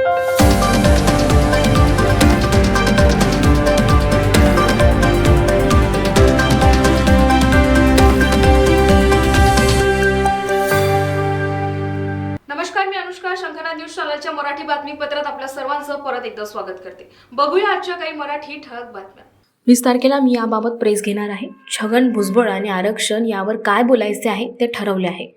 नमस्कार, मी अनुष्का. शंखनाद न्यूज चॅनलच्या मराठी बातमीपत्रात आपल्या सर्वांचं परत एकदा स्वागत करते. बघूया आजच्या काही मराठी ठळक बातम्या. 20 तारखेला मी याबाबत प्रेस घेणार आहे. छगन भुजबळ आणि आरक्षण यावर काय बोलायचे आहे ते ठरवले आहे.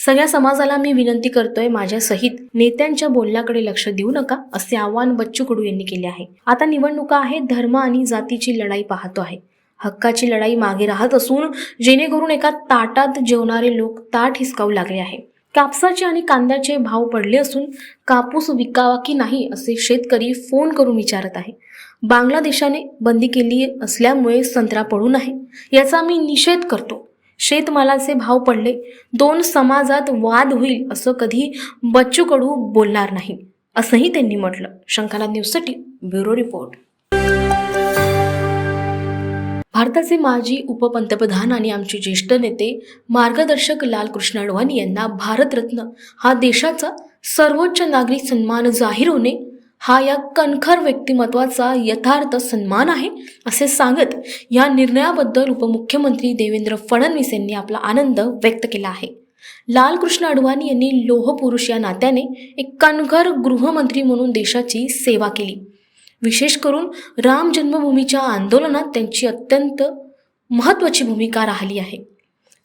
सगळ्या समाजाला मी विनंती करतोय, माझ्या सहित नेत्यांच्या बोलण्याकडे लक्ष देऊ नका, असे आवाहन बच्चू कडू यांनी केले आहे. आता निवडणुका आहेत, धर्म आणि जातीची लढाई पाहतो आहे. हक्काची लढाई मागे राहत असून जेणेकरून एका ताटात जेवणारे लोक ताट हिसकावू लागले आहे. कापसाचे आणि कांद्याचे भाव पडले असून कापूस विकावा की नाही असे शेतकरी फोन करून विचारत आहे. बांगलादेशाने बंदी केली असल्यामुळे संत्रा पडू नये याचा मी निषेध करतो. शेतमालाचे भाव पडले, दोन समाजात वाद होईल असं कधी बच्चू कडू बोलणार नाही, असंही त्यांनी म्हटलं. शंखनाद न्यूजसाठी ब्युरो रिपोर्ट. भारताचे माजी उपपंतप्रधान आणि आमचे ज्येष्ठ नेते मार्गदर्शक लालकृष्ण अडवाणी यांना भारतरत्न हा देशाचा सर्वोच्च नागरी सन्मान जाहीर होणे हा या कणखर व्यक्तिमत्वाचा यथार्थ सन्मान आहे असे सांगत या निर्णयाबद्दल उपमुख्यमंत्री देवेंद्र फडणवीस यांनी आपला आनंद व्यक्त केला आहे. लालकृष्ण अडवाणी यांनी लोहपुरुष या नात्याने एक कणखर गृहमंत्री म्हणून देशाची सेवा केली. विशेष करून राम जन्मभूमीच्या आंदोलनात त्यांची अत्यंत महत्त्वाची भूमिका राहिली आहे.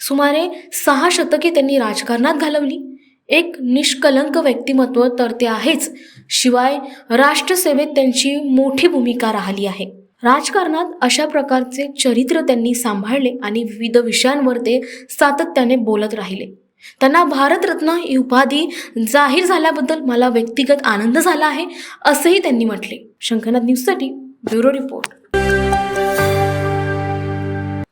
सुमारे 6 शतके त्यांनी राजकारणात घालवली. एक निष्कलंक व्यक्तिमत्व तर ते आहेच, शिवाय राष्ट्रसेवेत त्यांची मोठी भूमिका राहिली आहे. राजकारणात अशा प्रकारचे चरित्र त्यांनी सांभाळले आणि विविध विषयांवर ते सातत्याने बोलत राहिले. त्यांना भारतरत्न ही उपाधी जाहीर झाल्याबद्दल मला व्यक्तिगत आनंद झाला आहे, असंही त्यांनी म्हटले. शंखनाद न्यूजसाठी ब्युरो रिपोर्ट.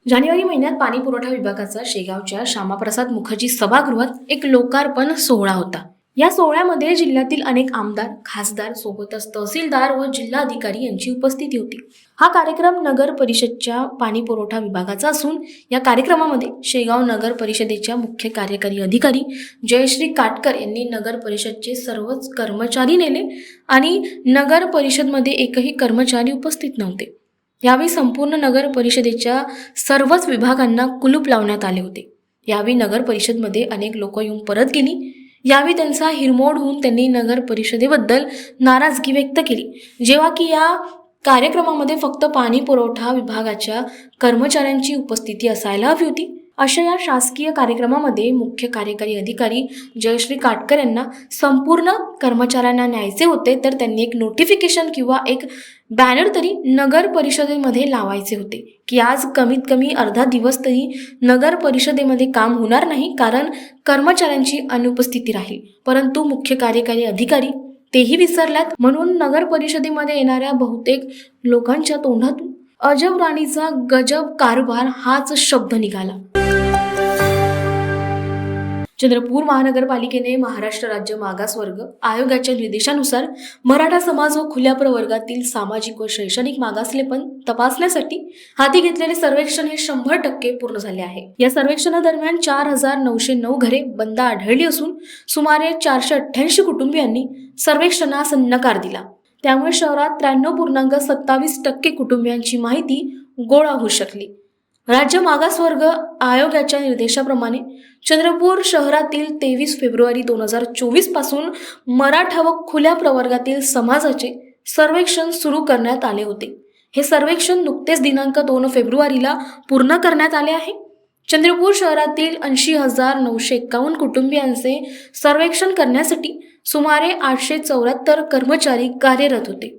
जानेवारी महिन्यात पाणी पुरवठा विभागाचा शेगावच्या श्यामाप्रसाद मुखर्जी सभागृहात एक लोकार्पण सोहळा होता. या सोहळ्यामध्ये जिल्ह्यातील अनेक आमदार, खासदार सोबतच तहसीलदार व जिल्हाधिकारी यांची उपस्थिती होती. हा कार्यक्रम नगर परिषदच्या पाणी पुरवठा विभागाचा असून या कार्यक्रमामध्ये शेगाव नगर परिषदेच्या मुख्य कार्यकारी अधिकारी जयश्री काटकर यांनी नगर परिषदचे सर्वच कर्मचारी नेले आणि नगर परिषदमध्ये एकही कर्मचारी उपस्थित नव्हते. यावेळी संपूर्ण नगर परिषदेच्या सर्वच विभागांना कुलूप लावण्यात आले होते. यावेळी नगर परिषदमध्ये अनेक लोक येऊन परत गेली. यावेळी त्यांचा हिरमोड होऊन त्यांनी नगर परिषदेबद्दल नाराजगी व्यक्त केली. जेव्हा की या कार्यक्रमामध्ये फक्त पाणी पुरवठा विभागाच्या कर्मचाऱ्यांची उपस्थिती असायला हवी होती. अशा या शासकीय कार्यक्रमामध्ये मुख्य कार्यकारी अधिकारी जयश्री काटकर यांना संपूर्ण कर्मचाऱ्यांना न्यायचे होते, तर त्यांनी एक नोटिफिकेशन किंवा एक बॅनर तरी नगर परिषदेमध्ये लावायचे होते की आज कमीत कमी अर्धा दिवस तरी नगर परिषदेमध्ये काम होणार नाही, कारण कर्मचाऱ्यांची अनुपस्थिती राहील. परंतु मुख्य कार्यकारी अधिकारी तेही विसरल्यात. म्हणून नगर परिषदेमध्ये येणाऱ्या बहुतेक लोकांच्या तोंडातून अजब राणीचा गजब कारभार हाच शब्द निघाला. चंद्रपूर महानगरपालिकेने महाराष्ट्र राज्य मागासवर्ग आयोगाच्या निर्देशानुसार मराठा समाज व खुल्या प्रवर्गातील सामाजिक व शैक्षणिक मागासलेपण तपासण्यासाठी हाती घेतलेले सर्वेक्षण हे 100% पूर्ण झाले आहे. या सर्वेक्षणादरम्यान 4,909 घरे बंद आढळली असून सुमारे 488 कुटुंबियांनी सर्वेक्षणास नकार दिला. त्यामुळे शहरात 93.27% कुटुंबियांची माहिती गोळा होऊ शकली. राज्य मागासवर्ग आयोगाच्या निर्देशाप्रमाणे चंद्रपूर शहरातील 23 फेब्रुवारी 2024 पासून मराठा व खुल्या प्रवर्गातील समाजाचे सर्वेक्षण सुरू करण्यात आले होते. हे सर्वेक्षण नुकतेच दिनांक 2 फेब्रुवारीला पूर्ण करण्यात आले आहे. चंद्रपूर शहरातील 80,951 कुटुंबियांचे सर्वेक्षण करण्यासाठी सुमारे 874 कर्मचारी कार्यरत होते.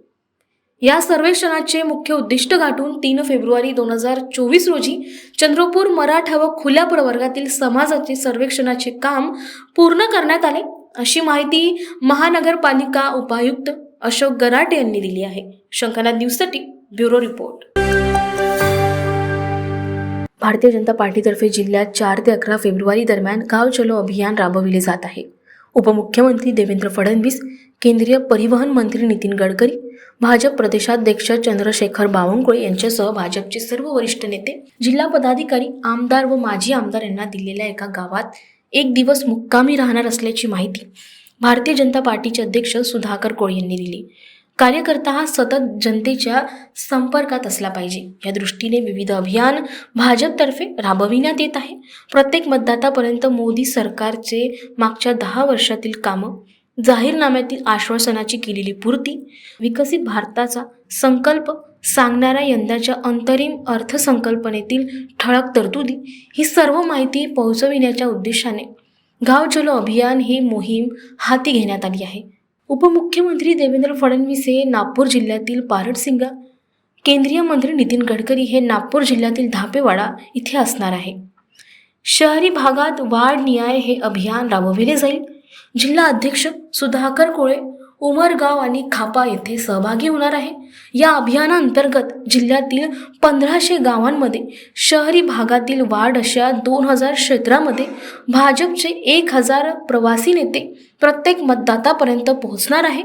या सर्वेक्षणाचे मुख्य उद्दिष्ट गाठून 3 फेब्रुवारी 2024 रोजी चंद्रपूर मराठा व खुल्या प्रवर्गातील समाजाचे सर्वेक्षणाचे काम पूर्ण करण्यात आले, अशी माहिती महानगरपालिका उपायुक्त अशोक गराटे यांनी दिली आहे. शंखनाद न्यूजसाठी ब्युरो रिपोर्ट. भारतीय जनता पार्टीतर्फे जिल्ह्यात 4 ते 11 फेब्रुवारी दरम्यान गाव चलो अभियान राबविले जात आहे. उपमुख्यमंत्री देवेंद्र फडणवीस, केंद्रीय परिवहन मंत्री नितीन गडकरी, भाजप प्रदेशाध्यक्ष चंद्रशेखर बावनकुळे यांच्यासह भाजपचे सर्व वरिष्ठ नेते, जिल्हा पदाधिकारी, आमदार व माजी आमदार यांना दिलेल्या एका गावात 1 दिवस मुक्कामी राहणार असल्याची माहिती भारतीय जनता पार्टीचे अध्यक्ष सुधाकर कोळे यांनी दिली. कार्यकर्ता हा सतत जनतेच्या संपर्कात असला पाहिजे, या दृष्टीने विविध अभियान भाजपतर्फे राबविण्यात येत आहे. प्रत्येक मतदातापर्यंत मोदी सरकारचे मागच्या 10 वर्षातील कामं, जाहीरनाम्यातील आश्वासनाची केलेली पूर्ती, विकसित भारताचा संकल्प सांगणाऱ्या यंदाच्या अंतरिम अर्थसंकल्पनेतील ठळक तरतुदी, ही सर्व माहिती पोहोचविण्याच्या उद्देशाने गाव चलो अभियान ही मोहीम हाती घेण्यात आली आहे. उपमुख्यमंत्री देवेंद्र फडणवीस हे नागपूर जिल्ह्यातील पारडसिंगा, केंद्रीय मंत्री नितीन गडकरी हे नागपूर जिल्ह्यातील धापेवाडा इथे असणार आहे. शहरी भागात वाढ न्याय हे अभियान राबविले जाईल. जिल्हा अध्यक्ष सुधाकर कोळे उमरगाव आणि खापा येथे सहभागी होणार आहे. या अभियानाअंतर्गत जिल्ह्यातील 1500 गावांमध्ये शहरी भागातील वाढ अशा 2000 क्षेत्रामध्ये भाजपचे 1000 प्रवासी नेते प्रत्येक मतदातापर्यंत पोहोचणार आहे.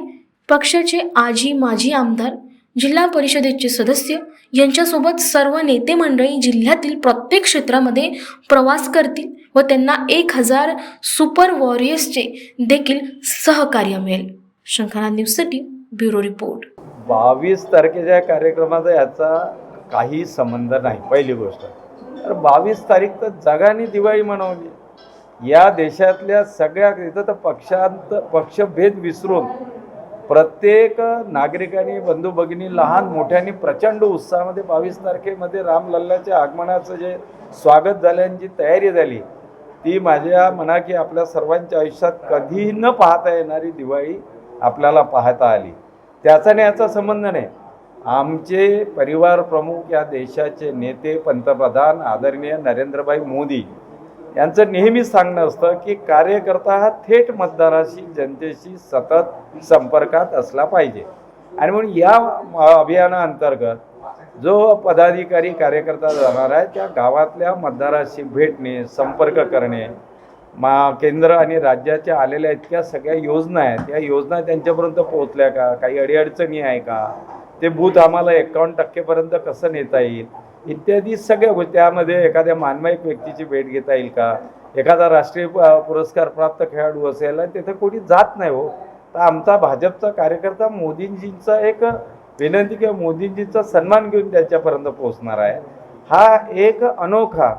पक्षाचे आजी माजी आमदार, जिल्हा परिषदेचे सदस्य यांच्यासोबत सर्व नेते मंडळी जिल्ह्यातील प्रत्येक क्षेत्रामध्ये प्रवास करतील व त्यांना 1000 सुपर वॉरियर्सचे देखील सहकार्य मिळेल. शंखनाद न्यूजसाठी ब्युरो रिपोर्ट. 22 तारखेच्या कार्यक्रमाचा याचा काही संबंध नाही. पहिली गोष्ट तर 22 तारीख तर जगाने दिवाळी मनवली. या देशातल्या सगळ्या इथं तर पक्षभेद विसरून प्रत्येक नागरिकांनी, बंधू भगिनी, लहान मोठ्यांनी प्रचंड उत्साहामध्ये 22 तारखेमध्ये रामलल्लाच्या आगमनाचं जे स्वागत झाल्याची तयारी झाली, ती माझ्या म्हणा की आपल्या सर्वांच्या आयुष्यात कधी न पाहता येणारी दिवाळी आपल्याला पाहता आली. त्याचा आणि याचा संबंध नाही. आमचे परिवार प्रमुख, या देशाचे नेते, पंतप्रधान आदरणीय नरेंद्रभाई मोदी यांचं नेहमीच सांगणं असतं की कार्यकर्ता हा थेट मतदाराशी, जनतेशी सतत संपर्कात असला पाहिजे. आणि म्हणून या अभियानाअंतर्गत जो पदाधिकारी कार्यकर्ता जाणार आहे त्या गावातल्या मतदाराशी भेटणे, संपर्क करणे, केंद्र आणि राज्याच्या आलेल्या इतक्या सगळ्या योजना आहेत, या योजना त्यांच्यापर्यंत पोहोचल्या का, काही अडीअडचणी आहे का, ते बूथ आम्हाला 51% कसं नेता येईल इत्यादी सगळ्या गोष्टी. त्यामध्ये एखाद्या मानवाईक व्यक्तीची भेट घेता येईल का, एखादा राष्ट्रीय पुरस्कार प्राप्त खेळाडू असेल आणि तिथं कोणी जात नाही हो, तर आमचा भाजपचा कार्यकर्ता मोदींजींचा एक विनंती किंवा मोदींजींचा सन्मान घेऊन त्यांच्यापर्यंत पोहोचणार आहे. हा एक अनोखा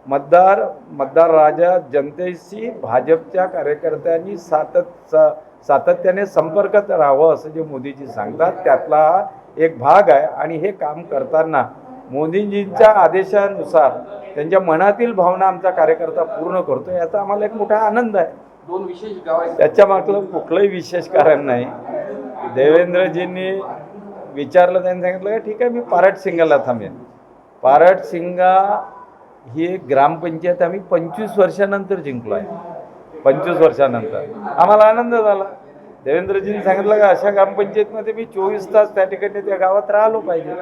मतदार राजा जनतेशी भाजपच्या कार्यकर्त्यांनी सातत्याने संपर्कात राहावं असं जे मोदीजी सांगतात, त्यातला हा एक भाग आहे. आणि हे काम करताना मोदींजींच्या आदेशानुसार त्यांच्या मनातील भावना आमचा कार्यकर्ता पूर्ण करतो, याचा आम्हाला एक मोठा आनंद आहे. 2 विशेष गाव आहेत, त्याच्या मागलं कुठलंही विशेष कारण नाही. देवेंद्रजींनी विचारलं, त्यांनी सांगितलं ठीक आहे मी पारडसिंगाला थांबेन. पारडसिंगा ही एक ग्रामपंचायत आम्ही 25 वर्षानंतर जिंकलो आहे. 25 वर्षानंतर आम्हाला आनंद झाला. देवेंद्रजींनी सांगितलं का अशा ग्रामपंचायतमध्ये मी 24 तास त्या ठिकाणी त्या गावात राहिलो पाहिजे,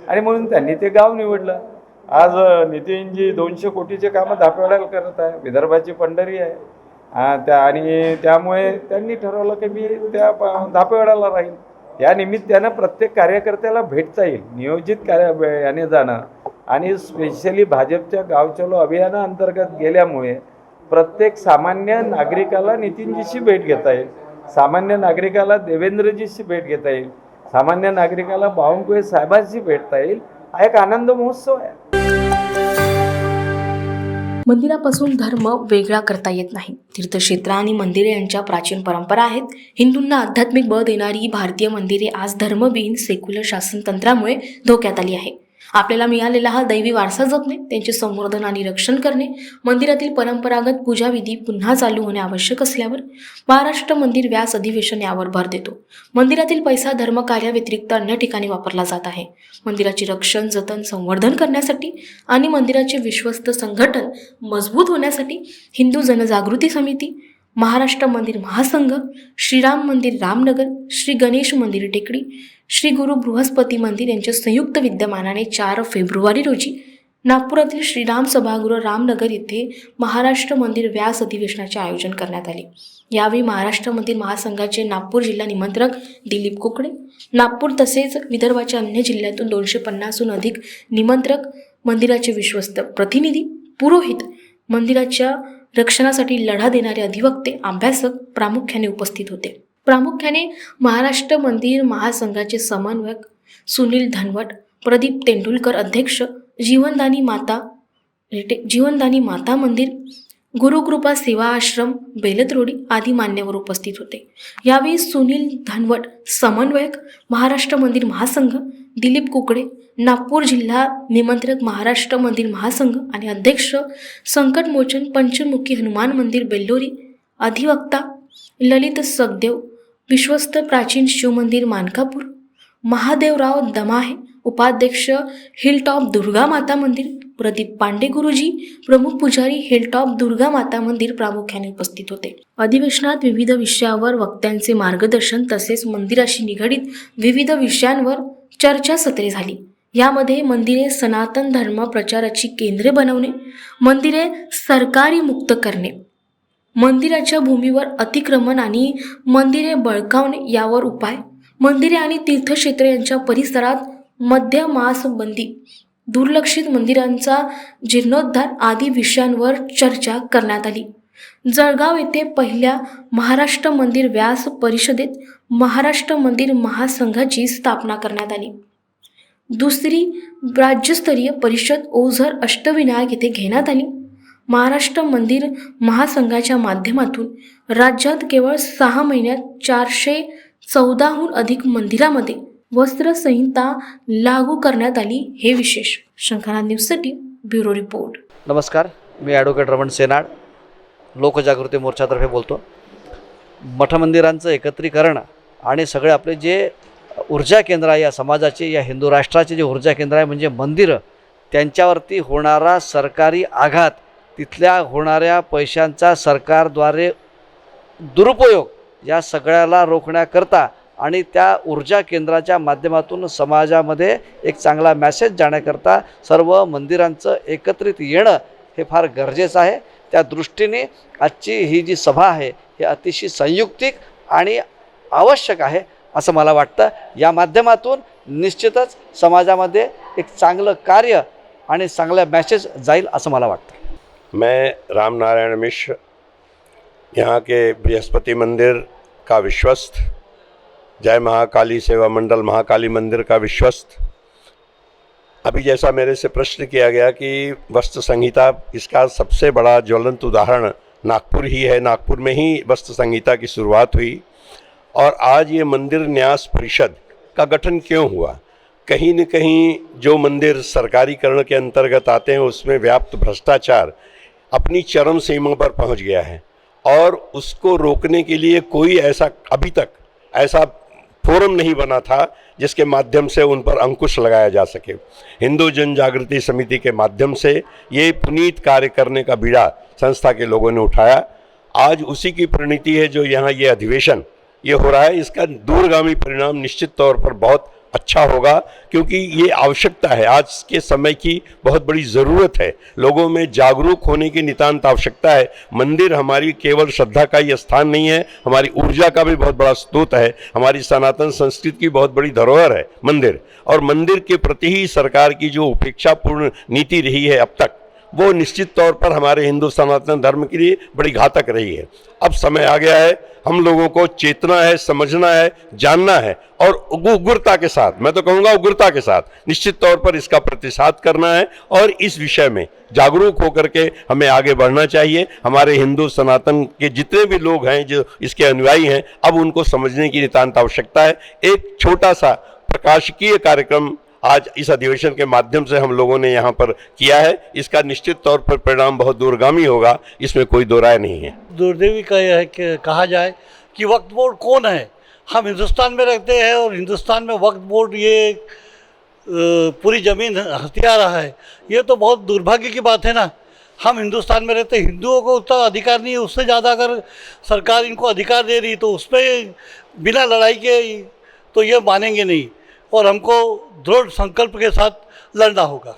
आणि म्हणून त्यांनी ते गाव निवडलं. आज नितीनजी 200 कोटीचे कामं धापेवाड्याला करत आहे, विदर्भाची पंढरी आहे. आणि त्यामुळे त्यांनी ठरवलं की मी त्या धापेवाड्याला राहील. या निमित्तानं प्रत्येक कार्यकर्त्याला भेटता येईल, नियोजित याने जाणं आणि स्पेशली भाजपच्या गाव चलो अभियानाअंतर्गत गेल्यामुळे प्रत्येक सामान्य नागरिकाला नितीनजीशी भेट घेता येईल, सामान्य नागरिकाला देवेंद्रजीशी भेट घेता येईल, सामान्य नागरिकाला बावनकुळे साहेबांशी भेटता येईल. हा एक आनंद महोत्सव आहे. मंदिरापासून धर्म वेगळा करता येत नाही. तीर्थक्षेत्र आणि मंदिरे यांच्या प्राचीन परंपरा आहेत. हिंदूंना आध्यात्मिक बळ देणारी भारतीय मंदिरे आज धर्मविहीन सेक्युलर शासनतंत्रामुळे धोक्यात आली आहे. आपल्याला मिळालेला हा दैवी वारसा जपणे, त्यांचे संवर्धन आणि रक्षण करणे, मंदिरातील परंपरागत पूजाविधी पुन्हा चालू होणे आवश्यक असल्यावर महाराष्ट्र मंदिर व्यास अधिवेशन यावर भर देतो. मंदिरातील पैसा धर्मकार्याव्यतिरिक्त अन्य ठिकाणी वापरला जात आहे. मंदिराचे रक्षण, जतन, संवर्धन करण्यासाठी आणि मंदिराचे विश्वस्त संघटन मजबूत होण्यासाठी हिंदू जनजागृती समिती, महाराष्ट्र मंदिर महासंघ, श्रीराम मंदिर रामनगर, श्री गणेश मंदिर टेकडी, श्री गुरु बृहस्पती मंदिर यांच्या संयुक्त विद्यमानाने 4 फेब्रुवारी रोजी नागपुरातील श्रीराम सभागृह रामनगर येथे महाराष्ट्र मंदिर व्यास अधिवेशनाचे आयोजन करण्यात आले. यावेळी महाराष्ट्र मंदिर महासंघाचे नागपूर जिल्हा निमंत्रक दिलीप कुकडे, नागपूर तसेच विदर्भाच्या अन्य जिल्ह्यातून 250हून अधिक निमंत्रक, मंदिराचे विश्वस्त प्रतिनिधी, पुरोहित, मंदिराच्या रक्षणासाठी लढा देणारे अधिवक्ते, अभ्यासक प्रामुख्याने उपस्थित होते. प्रामुख्याने महाराष्ट्र मंदिर महासंघाचे समन्वयक सुनील धनवट, प्रदीप तेंडुलकर अध्यक्ष, जीवनदानी माता मंदिर, गुरुकृपा सेवा आश्रम, बेलतरोडी आदी मान्यवर उपस्थित होते. यावेळी सुनील धनवट, समन्वयक महाराष्ट्र मंदिर महासंघ, दिलीप कुकडे, नागपूर जिल्हा निमंत्रक महाराष्ट्र मंदिर महासंघ आणि अध्यक्ष संकटमोचन पंचमुखी हनुमान मंदिर बेल्लोरी, अधिवक्ता ललित सखदेव, विश्वस्त प्राचीन शिवमंदिर मानकापूर, महादेवराव दमाहे, उपाध्यक्ष हिलटॉप दुर्गा माता मंदिर, प्रदीप पांडे गुरुजी, प्रमुख पुजारी हिलटॉप दुर्गा माता मंदिर प्रामुख्याने उपस्थित होते. अधिवेशनात विविध विषयावर वक्त्यांचे मार्गदर्शन तसेच मंदिराशी निगडीत विविध विषयांवर चर्चासत्रे झाली. यामध्ये मंदिरे सनातन धर्म प्रचाराची केंद्रे बनवणे, मंदिरे सरकारी मुक्त करणे, मंदिराच्या भूमीवर अतिक्रमण आणि मंदिरे बळकावणे यावर उपाय, मंदिरे आणि तीर्थक्षेत्रे यांच्या परिसरात मद्यमास बंदी, दुर्लक्षित मंदिरांचा जीर्णोद्धार आदी विषयांवर चर्चा करण्यात आली. जळगाव येथे पहिल्या महाराष्ट्र मंदिर व्यास परिषदेत महाराष्ट्र मंदिर महासंघाची स्थापना करण्यात आली. दुसरी राज्यस्तरीय परिषद ओझर अष्टविनायक येथे घेण्यात आली. महाराष्ट्र मंदिर महासंघाच्या माध्यमातून राज्यात केवळ 6 महिन्यात 414हून अधिक मंदिरामध्ये वस्त्रसंहिता लागू करण्यात आली. हे विशेष. शंखनाद न्यूजसाठी ब्युरो रिपोर्ट. नमस्कार, मी ॲडव्होकेट रमण सेनाड, लोकजागृती मोर्चातर्फे बोलतो. मठमंदिरांचं एकत्रीकरण आणि सगळे आपले जे ऊर्जा केंद्र आहे या समाजाचे, या हिंदू राष्ट्राचे जे ऊर्जा केंद्र आहे म्हणजे मंदिरं, त्यांच्यावरती होणारा सरकारी आघात, तिथल्या होणाऱ्या पैशांचा सरकारद्वारे दुरुपयोग या सगळ्याला रोखण्याकरता आणि त्या ऊर्जा केंद्राच्या माध्यमातून समाजामध्ये एक चांगला मॅसेज जाण्याकरता सर्व मंदिरांचं एकत्रित येणं हे फार गरजेचं आहे. त्या दृष्टीने आजची ही जी सभा आहे ही अतिशय संयुक्तिक आणि आवश्यक आहे असं मला वाटतं. या माध्यमातून निश्चितच समाजामध्ये एक चांगलं कार्य आणि चांगला मॅसेज जाईल असं मला वाटतं. मैं राम नारायण मिश्र, यहाँ के बृहस्पति मंदिर का विश्वस्त, जय महाकाली सेवा मंडल महाकाली मंदिर का विश्वस्त. अभी जैसा मेरे से प्रश्न किया गया कि वस्त्र संहिता, इसका सबसे बड़ा ज्वलंत उदाहरण नागपुर ही है. नागपुर में ही वस्त्र संहिता की शुरुआत हुई और आज ये मंदिर न्यास परिषद का गठन क्यों हुआ? कहीं न कहीं जो मंदिर सरकारीकरण के अंतर्गत आते हैं उसमें व्याप्त भ्रष्टाचार अपनी चरम सीमा पर पहुंच गया है और उसको रोकने के लिए कोई ऐसा अभी तक ऐसा फोरम नहीं बना था जिसके माध्यम से उन पर अंकुश लगाया जा सके. हिंदू जन जागृति समिति के माध्यम से ये पुनीत कार्य करने का बीड़ा संस्था के लोगों ने उठाया. आज उसी की परिणति है जो यहाँ ये अधिवेशन ये हो रहा है. इसका दूरगामी परिणाम निश्चित तौर पर बहुत अच्छा होगा क्योंकि ये आवश्यकता है, आज के समय की बहुत बड़ी ज़रूरत है. लोगों में जागरूक होने की नितांत आवश्यकता है. मंदिर हमारी केवल श्रद्धा का ही स्थान नहीं है, हमारी ऊर्जा का भी बहुत बड़ा स्रोत है. हमारी सनातन संस्कृति की बहुत बड़ी धरोहर है मंदिर, और मंदिर के प्रति ही सरकार की जो उपेक्षापूर्ण नीति रही है अब तक, वो निश्चित तौर पर हमारे हिंदू सनातन धर्म के लिए बड़ी घातक रही है. अब समय आ गया है, हम लोगों को चेतना है, समझना है, जानना है और उग्रता के साथ, मैं तो कहूँगा उग्रता के साथ निश्चित तौर पर इसका प्रतिसाद करना है और इस विषय में जागरूक होकर के हमें आगे बढ़ना चाहिए. हमारे हिंदू सनातन के जितने भी लोग हैं जो इसके अनुयायी हैं, अब उनको समझने की नितांत आवश्यकता है. एक छोटा सा प्रकाशिकीय कार्यक्रम आज इस अधिवेशन के माध्यम से हम लोगों ने यहाँ पर किया है. इसका निश्चित तौर पर परिणाम बहुत दूरगामी होगा, इसमें कोई दो राय नहीं है. दुर्दैवी का यह है कि कहा जाए कि वक्फ बोर्ड कौन है. हम हिंदुस्तान में रहते हैं और हिंदुस्तान में वक्फ बोर्ड ये पूरी ज़मीन हथिया रहा है. ये तो बहुत दुर्भाग्य की बात है ना. हम हिंदुस्तान में रहते, हिंदुओं को उतना अधिकार नहीं है, उससे ज़्यादा अगर सरकार इनको अधिकार दे रही तो उस पर बिना लड़ाई के तो ये मानेंगे नहीं और हमको दृढ़ संकल्प के साथ लड़ना होगा.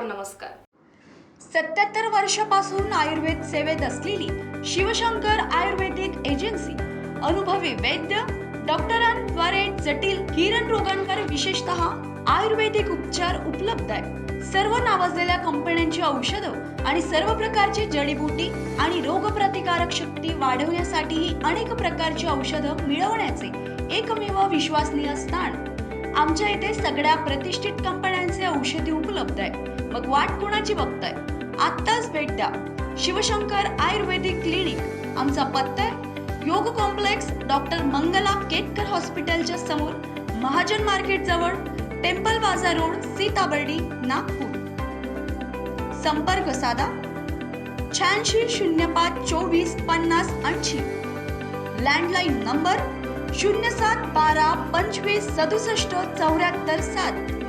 नमस्कार. 77 वर्षापासून आयुर्वेद सेवेत असलेली शिवशंकर आयुर्वेदिक एजन्सी अनुभवी वैद्य डॉक्टरांद्वारे जटिल किरण रोगांवर विशेषतः आयुर्वेदिक उपचार उपलब्ध आहे. सर्व नावाजलेल्या कंपन्यांची औषधं आणि सर्व प्रकारची जडीबुटी आणि रोगप्रतिकारक शक्ती वाढवण्यासाठी अनेक प्रकारची औषधं मिळवण्याचे एकमेव विश्वसनीय स्थान. आमच्या इथे सगळ्या प्रतिष्ठित कंपन्यांचे औषधी उपलब्ध आहे. मग वाट कोणाची बघताय? आत्ताच भेट द्या शिवशंकर आयुर्वेदिक क्लिनिक. आमचा पत्ता आहे योग कॉम्प्लेक्स डॉक्टर मंगला केतकर हॉस्पिटलच्या समोर, महाजन मार्केट जवळ, टेम्पल बाजार रोड, सीताबर्डी, नागपूर. संपर्क साधा 8605 24 50 80. Landline number 0712 25 67 74 7.